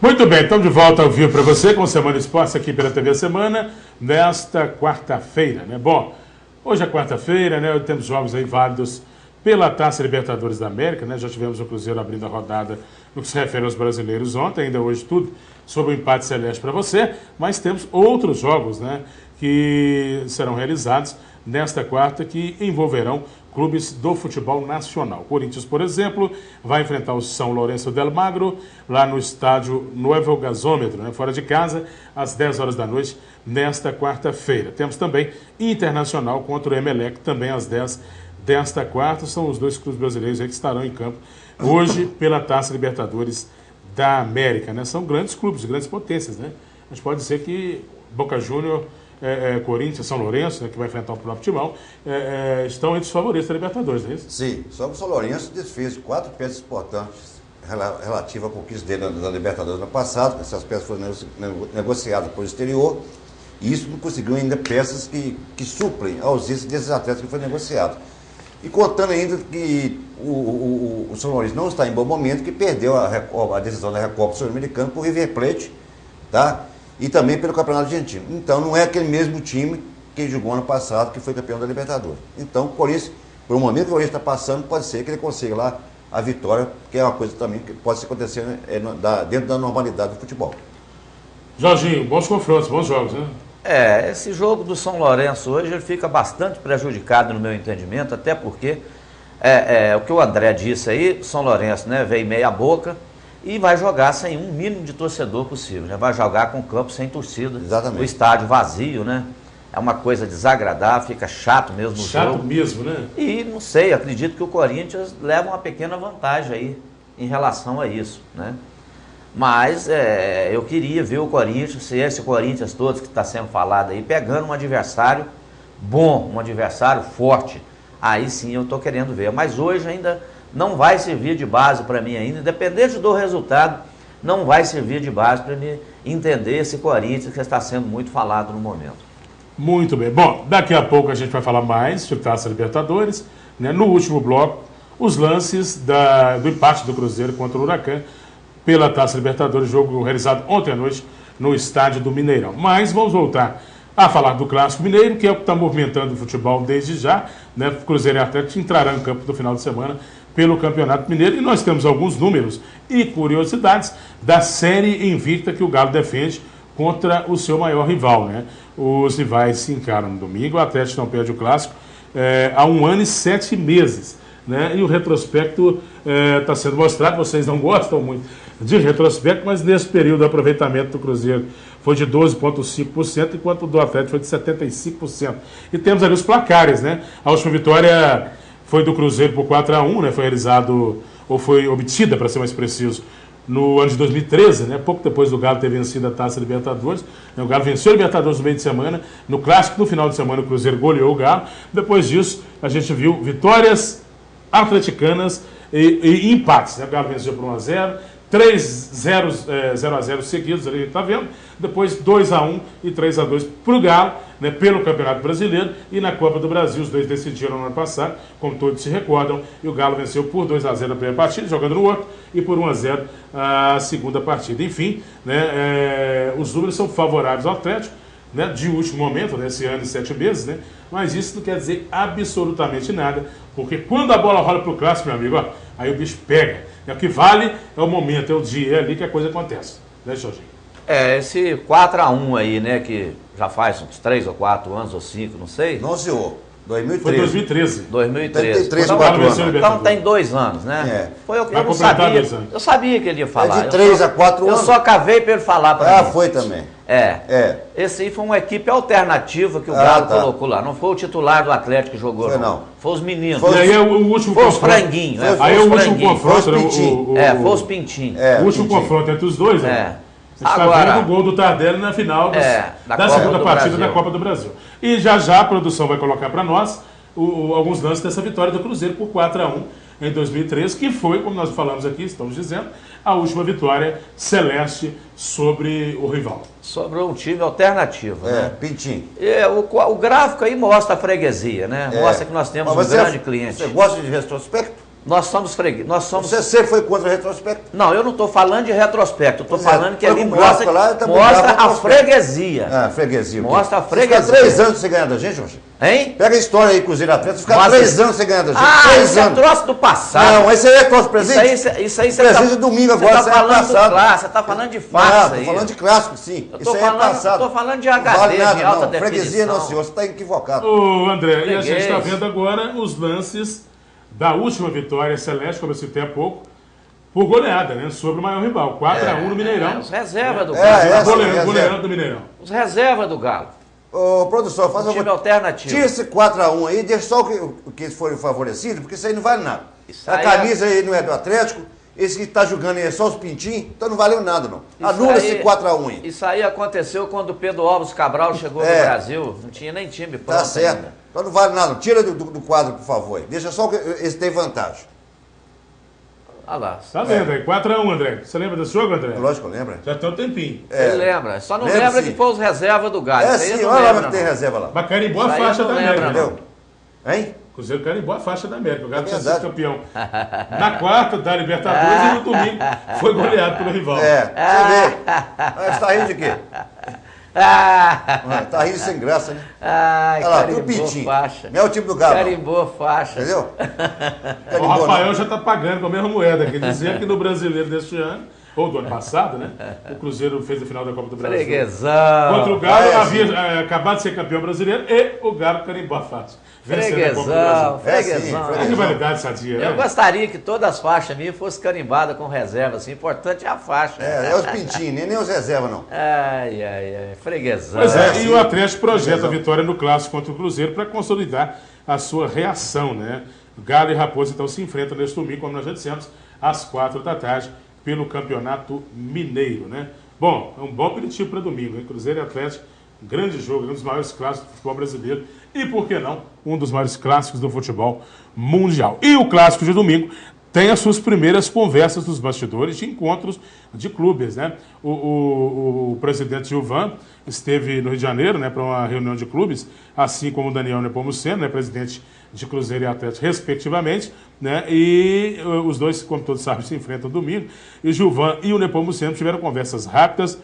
Muito bem, estamos de volta ao vivo para você com o Semana Esportes aqui pela TV Semana, nesta quarta-feira, né? Bom, hoje é quarta-feira, né? Temos jogos aí válidos pela Taça Libertadores da América, né? Já tivemos o Cruzeiro abrindo a rodada no que se refere aos brasileiros ontem, ainda hoje tudo sobre o empate celeste para você, mas temos outros jogos, né? Que serão realizados nesta quarta que envolverão clubes do futebol nacional. O Corinthians, por exemplo, vai enfrentar o São Lourenço del Magro lá no estádio Novo Gasômetro, né, fora de casa, às 10 horas da noite, nesta quarta-feira. Temos também Internacional contra o Emelec, também às 10 desta quarta. São os dois clubes brasileiros aí que estarão em campo hoje pela Taça Libertadores da América, né? São grandes clubes, grandes potências, né? A gente pode dizer que Boca Júnior, Corinthians, São Lourenço, né, que vai enfrentar o próprio Timão, estão entre os favoritos da Libertadores, não é isso? Sim, só que o São Lourenço desfez 4 peças importantes relativas à conquista dele da Libertadores no ano passado. Essas peças foram negociadas por exterior e isso não conseguiu ainda peças que suprem a ausência desses atletas que foi negociado. E contando ainda que o São Lourenço não está em bom momento, que perdeu a decisão da Recopa Sul-Americana por River Plate, tá? E também pelo Campeonato Argentino. Então não é aquele mesmo time que jogou ano passado, que foi campeão da Libertadores. Então, por isso, por um momento que o Corinthians está passando, pode ser que ele consiga lá a vitória, que é uma coisa também que pode acontecer, né, dentro da normalidade do futebol. Jorginho, bons confrontos, bons jogos, né? Esse jogo do São Lourenço hoje ele fica bastante prejudicado no meu entendimento, até porque o que o André disse aí, São Lourenço, né, veio meia boca e vai jogar sem um mínimo de torcedor possível, né? Vai jogar com o campo sem torcida. Exatamente. O estádio vazio, né? É uma coisa desagradável, fica chato mesmo o jogo. Chato mesmo, né? E não sei, acredito que o Corinthians leva uma pequena vantagem aí em relação a isso, né? Mas eu queria ver o Corinthians, se esse Corinthians todo que está sendo falado aí, pegando um adversário bom, um adversário forte. Aí sim eu estou querendo ver. Mas hoje ainda não vai servir de base para mim ainda, independente do resultado, não vai servir de base para mim entender esse Corinthians que está sendo muito falado no momento. Muito bem. Bom, daqui a pouco a gente vai falar mais de Taça Libertadores, né? No último bloco, os lances do empate do Cruzeiro contra o Huracan pela Taça Libertadores, jogo realizado ontem à noite no estádio do Mineirão. Mas vamos voltar a falar do Clássico Mineiro, que é o que está movimentando o futebol desde já, né? Cruzeiro e Atlético entrarão em campo no final de semana pelo Campeonato Mineiro, e nós temos alguns números e curiosidades da série invicta que o Galo defende contra o seu maior rival, né? Os rivais se encaram no domingo, o Atlético não perde o Clássico há 1 ano e 7 meses, né? E o retrospecto está sendo mostrado, vocês não gostam muito de retrospecto, mas nesse período o aproveitamento do Cruzeiro foi de 12,5%, enquanto o do Atlético foi de 75%. E temos ali os placares, né? A última vitória foi do Cruzeiro por 4-1, né? Foi realizado, ou foi obtida, para ser mais preciso, no ano de 2013, né? Pouco depois do Galo ter vencido a Taça Libertadores. O Galo venceu a Libertadores no meio de semana, no Clássico, no final de semana, o Cruzeiro goleou o Galo. Depois disso, a gente viu vitórias atleticanas e empates, né? O Galo venceu por 1-0, 0-0 seguidos, ali a gente está vendo. Depois 2-1 e 3-2 para o Galo, né, pelo Campeonato Brasileiro, e na Copa do Brasil os dois decidiram no ano passado, como todos se recordam, e o Galo venceu por 2-0 a primeira partida, jogando no outro, e por 1-0 a segunda partida. Enfim, né, os números são favoráveis ao Atlético, né, de último momento, nesse ano e 7 meses, né, mas isso não quer dizer absolutamente nada, porque quando a bola rola para o Clássico, meu amigo, ó, aí o bicho pega. O que vale é o momento, é o dia, é ali que a coisa acontece, né, Jorginho? Esse 4-1 aí, né, que já faz uns 3 ou 4 anos, ou 5, não sei. Não, senhor. 2013. Foi 2013. 2013. 3, Então, 4 anos. então tem 2 anos, né? Foi o que eu não sabia. 2 anos. Eu sabia que ele ia falar. De 3 a 4 anos. Eu só cavei para ele falar para mim. Foi também. Esse aí foi uma equipe alternativa que o Galo colocou lá. Não foi o titular do Atlético que jogou, não. Foi os meninos. E aí o último foi os franguinhos. Aí o último confronto. Foi os pintinhos. O último confronto entre os dois, né? Você está vendo o gol do Tardelli na final da segunda partida da Copa do Brasil. E já a produção vai colocar para nós alguns lances dessa vitória do Cruzeiro por 4-1 em 2013, que foi, como nós falamos aqui, estamos dizendo, a última vitória celeste sobre o rival. Sobre um time alternativo, né? Pintinho. O gráfico aí mostra a freguesia, né? Mostra que nós temos um grande cliente. Você gosta de retrospecto? Nós somos fregueses. Você sempre foi contra o retrospecto? Não, eu não estou falando de retrospecto, eu estou falando que foi ali com gráfico lá, eu também mostra dava a retrospecto. freguesia. Ah, freguesia. Mostra a Você freguesia. fica 3 anos sem ganhar da gente, Jorge? Hein? Pega a história aí, Cruzeiro Atlético, você fica Mostra 3 isso. anos sem ganhar da gente. Ah, 3 isso é anos. troço do passado. Não, esse aí é troço presente. Isso aí presente é domingo agora, você isso tá aí é falando do passado. clássico, você está falando de farsa Não, aí. tô falando de clássico, sim. Eu Isso tô aí falando- é passado. tô falando de Não HD, vale nada, de alta não. Freguesia definição. não, senhor, você está equivocado. Ô, André, e a gente está Freguês. vendo agora os lances da última vitória celeste, como eu citei há pouco, por goleada, né? Sobre o maior rival. 4-1 no Mineirão. Os reservas do É, Galo. essa Goleando, reserva. goleando do Mineirão. Os reservas do Galo. Ô, produção, faz Um time uma... alternativo. Tira esse 4-1 aí, deixa só o que eles forem favorecidos, porque isso aí não vale nada. Isso A aí camisa aí não é do Atlético, esse que está jogando aí é só os pintinhos, então não valeu nada, não. Anula esse 4-1 aí. Isso aí aconteceu quando o Pedro Alves Cabral chegou no É. Brasil. Não tinha nem time pronto Tá certo. ainda. Então não vale nada, não. Tira do quadro, por favor. Aí. Deixa só que esse tem vantagem. Olha lá. Tá vendo aí? 4-1, André. Você lembra desse jogo, André? Lógico, lembra? Já tem um tempinho. Você lembra? Só não Lembro, lembra sim. que foi os reservas do Galo. É Isso aí sim, não olha lá lembra, que tem não. reserva lá. Mas carimbou a Isso aí faixa eu da não América. lembro, Entendeu? Hein? Cruzeiro carimbou a faixa da América. O Galo tinha sido verdade. campeão na quarta da Libertadores e no domingo foi goleado pelo rival. É, você vê. Mas você tá rindo de quê? Ah, Tá rindo sem graça, né? ai, Olha lá, tem o carimbou Pintinho. faixa. Não é o time do Galo. não. Carimbou faixa. Entendeu? O Carimbou, Rafael não. já está pagando com a mesma moeda. Quer dizer que no Brasileiro deste ano, ou do ano passado, né? O Cruzeiro fez a final da Copa do Brasil. Freguesão. Contra o Galo, Ah, é, havia sim. acabado de ser campeão brasileiro e o Galo carimbou a faixa. Vencendo a Copa do Freguesão. Brasil. É, sim, Freguesão. É rivalidade sadia, Eu né? gostaria que todas as faixas minhas fossem carimbadas com reserva, assim. Importante é a faixa. É os pintinhos, nem os reservas, não. Ai, ai, ai. Freguesão. Pois é, É, e sim. o Atlético projeta a Razão. vitória no clássico contra o Cruzeiro para consolidar a sua reação, né? Galo e Raposa então se enfrentam neste domingo, como nós já dissemos, às 4 da tarde, pelo Campeonato Mineiro, né? Bom, é um bom aperitivo para domingo, hein? Cruzeiro e Atlético, um grande jogo, um dos maiores clássicos do futebol brasileiro e, por que não, um dos maiores clássicos do futebol mundial. E o clássico de domingo tem as suas primeiras conversas nos bastidores de encontros de clubes, né? O presidente Gilvan esteve no Rio de Janeiro, né, para uma reunião de clubes, assim como o Daniel Nepomuceno, né, presidente de Cruzeiro e Atlético, respectivamente, né? E os dois, como todos sabem, se enfrentam domingo. E Gilvan e o Nepomuceno tiveram conversas rápidas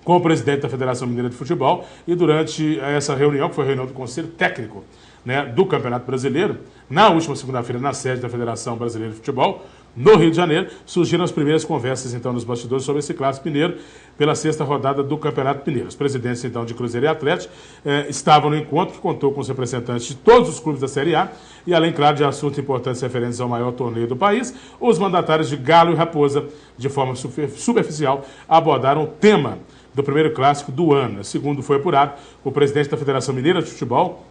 com o presidente da Federação Mineira de Futebol e durante essa reunião, que foi a reunião do Conselho Técnico, né, do Campeonato Brasileiro, na última segunda-feira, na sede da Federação Brasileira de Futebol, no Rio de Janeiro, surgiram as primeiras conversas, então, nos bastidores sobre esse clássico mineiro pela sexta rodada do Campeonato Mineiro. Os presidentes, então, de Cruzeiro e Atlético estavam no encontro, que contou com os representantes de todos os clubes da Série A e, além, claro, de assuntos importantes referentes ao maior torneio do país, os mandatários de Galo e Raposa, de forma superficial, abordaram o tema do primeiro clássico do ano. Segundo foi apurado, o presidente da Federação Mineira de Futebol,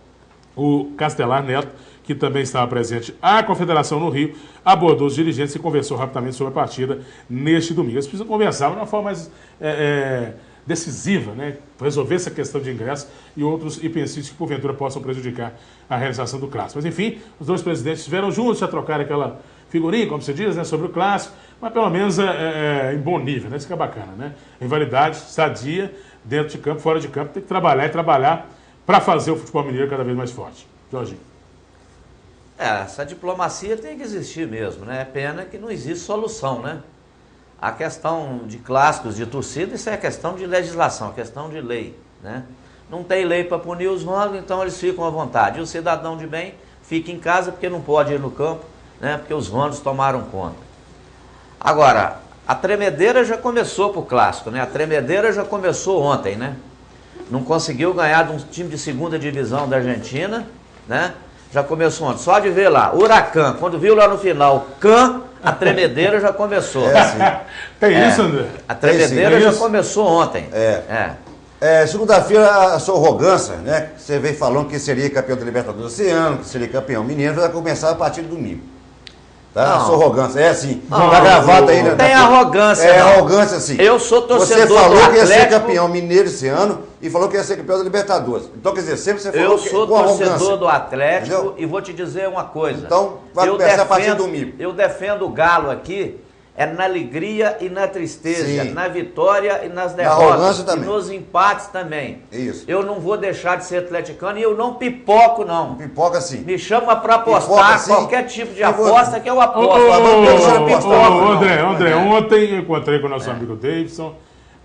o Castelar Neto, que também estava presente à Confederação no Rio, abordou os dirigentes e conversou rapidamente sobre a partida neste domingo. Eles precisam conversar de uma forma mais decisiva, né? Resolver essa questão de ingresso e outros empecilhos que, porventura, possam prejudicar a realização do clássico. Mas, enfim, os dois presidentes estiveram juntos, já trocaram aquela figurinha, como se diz, né, sobre o clássico, mas pelo menos em bom nível, né? Isso que é bacana, né? Rivalidade sadia, dentro de campo, fora de campo, tem que trabalhar e trabalhar para fazer o futebol mineiro cada vez mais forte. Jorginho. Essa diplomacia tem que existir mesmo, né? É pena que não existe solução, né? A questão de clássicos, de torcida, isso é questão de legislação, questão de lei, né? Não tem lei para punir os vândalos, então eles ficam à vontade. E o cidadão de bem fica em casa porque não pode ir no campo, né? Porque os vândalos tomaram conta. Agora, a tremedeira já começou pro clássico, né? A tremedeira já começou ontem, né? Não conseguiu ganhar de um time de segunda divisão da Argentina, né? Já começou ontem. Só de ver lá, Huracan, quando viu lá no final, a tremedeira já começou. Tem isso, André? A tremedeira Tem já isso? começou ontem. Segunda-feira, a sua arrogância, né? Você veio falando que seria campeão da Libertadores esse ano, que seria campeão mineiro, vai começar a partir do domingo. Tá? Não. A sua arrogância. É assim. Não, tá gravado aí. não tem arrogância, É não. arrogância, sim. Eu sou torcedor Você falou do que ia ser Atlético. campeão mineiro esse ano e falou que ia ser campeão da Libertadores. Então, quer dizer, sempre você falou Eu que sou com arrogância. torcedor do Atlético. Entendeu? E vou te dizer uma coisa. Então, vai Eu começar a partir defendo- do domingo. Eu defendo o Galo aqui É na alegria e na tristeza, Sim. na vitória e nas arrogância derrotas, e também. nos empates também. Isso. Eu não vou deixar de ser atleticano e eu não pipoco, não. Pipoca sim. Me chama para Pipoca, apostar sim. qualquer tipo de Eu vou- aposta que eu aposto. André, ontem eu encontrei com o nosso amigo Davidson,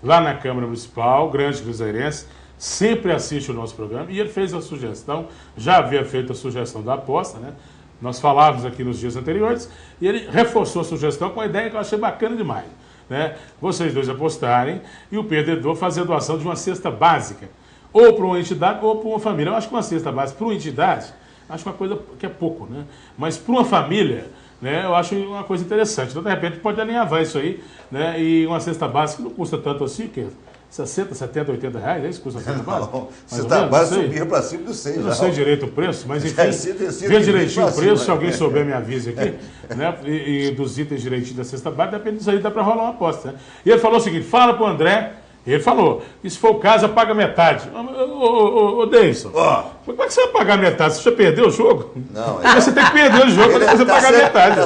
lá na Câmara Municipal, grande cruzeirense, sempre assiste o nosso programa, e ele fez a sugestão, já havia feito a sugestão da aposta, né? Nós falávamos aqui nos dias anteriores, e ele reforçou a sugestão com uma ideia que eu achei bacana demais, né? Vocês dois apostarem e o perdedor fazer a doação de uma cesta básica, ou para uma entidade ou para uma família. Eu acho que uma cesta básica para uma entidade, acho uma coisa que é pouco, né? Mas para uma família, né, eu acho uma coisa interessante. Então, de repente, pode alinhavar isso aí, né? E uma cesta básica não custa tanto assim, que 60, 70, 80 reais, é isso que custa a cesta básica? Não, cesta básica subiu para cima do 6. Eu não sei direito o preço, mas enfim, Vê vê direitinho o pra preço, cima, se alguém né? souber me avise aqui, né? E dos itens direitinho da cesta básica, depende disso aí, dá para rolar uma aposta, né? E ele falou o seguinte, fala pro André, ele falou, e se for o caso, paga metade. Ô, Deison, como é que você vai pagar metade? Você já perdeu o jogo? Não, Você tem que perder o jogo para você pagar metade.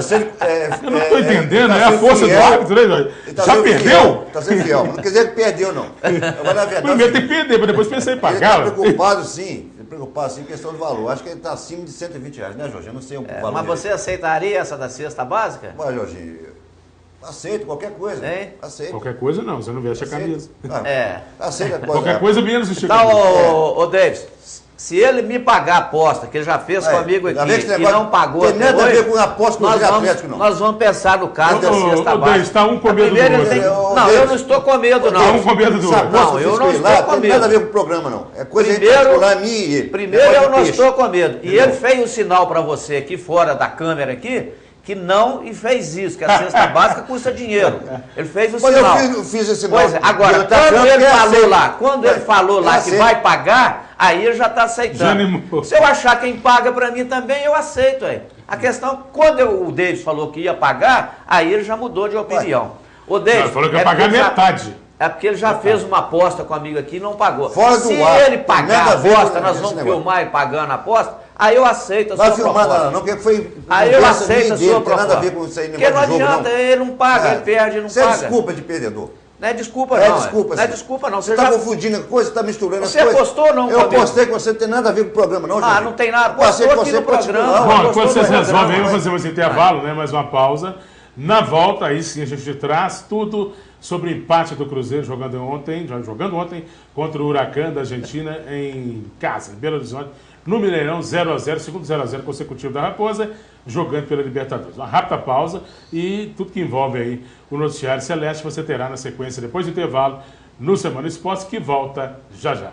Eu não estou entendendo, é a força do árbitro, né? Já perdeu? Está sendo fiel. Não quer dizer que perdeu, não. Agora, na verdade, Primeiro tem que perder, mas depois pensei em ele está pagar. preocupado, sim. Preocupado, sim, em questão do valor. Acho que ele está acima de 120 reais, né, Jorge? Eu não sei o valor. Mas você aceitaria essa da cesta básica? Mas, Jorge, aceito qualquer coisa. Hein? Aceito. Qualquer coisa não, você não veste a camisa. Aceita coisa. Qualquer coisa menos vestir a Então, camisa. ô Davis, se ele me pagar a aposta, que ele já fez comigo ainda aqui bem que esse e negócio não pagou tem até nada a ver hoje, com aposta com o Atlético, não. nós vamos pensar no caso da cesta Ô, básica. Davis, tá um com A medo do primeira ele outro. tem- Ô, Não, Davis, eu não estou com medo, Tá um não. com medo do Essa outro. aposta Não, que eu vocês não fez estou lá com tem medo. nada a ver com o programa, não. É coisa Primeiro- particular minha e ele. Primeiro, Negócio eu de não peixe. estou com medo. E Entendeu? ele fez o sinal para você aqui fora da câmera aqui, que não e fez isso, que a cesta básica custa dinheiro. Ele fez o Mas sinal. eu fiz esse sinal. Pois é, agora, Eu tá quando achando ele que é falou aceito. lá, quando ele falou lá É que aceito. vai pagar, aí ele já está Já aceitando. animou. Se eu achar quem paga para mim também, eu aceito. Aí. A questão, quando o Davis falou que ia pagar, aí ele já mudou de opinião. O Davis, Ele falou que ia é pagar porque já- metade. É porque ele já fez uma aposta com um amigo aqui e não pagou. Fora do Se ar, ele tem pagar nada a a ver aposta, com nós esse vamos negócio. filmar e pagando a aposta, aí eu aceito a Vai sua filmar, proposta. não, porque foi. Aí eu conversa minha aceito a e dele, sua não tem nada a ver proposta. com isso aí, Porque não negócio de jogo, adianta, ele não paga, ele perde, não Isso é paga. desculpa de perdedor. Não é desculpa É não. desculpa, Não é sim. desculpa não. Você Você está já... confundindo a coisa, está misturando Você as coisas. apostou ou não Eu comigo? apostei com você, não tem nada a ver com o programa, não, Ah, gente. não tem nada. Passei Apostou com aqui você no programa. particular. Bom, gostou enquanto do vocês programa, resolvem, mas- vamos fazer um intervalo, né? Mais uma pausa. Na volta, aí sim a gente traz tudo sobre o empate do Cruzeiro jogando ontem contra o Huracan da Argentina em casa, em Belo Horizonte, no Mineirão, 0-0, segundo 0-0 consecutivo da Raposa, jogando pela Libertadores. Uma rápida pausa e tudo que envolve aí o noticiário celeste você terá na sequência, depois do intervalo, no Semana Esportes, que volta já já.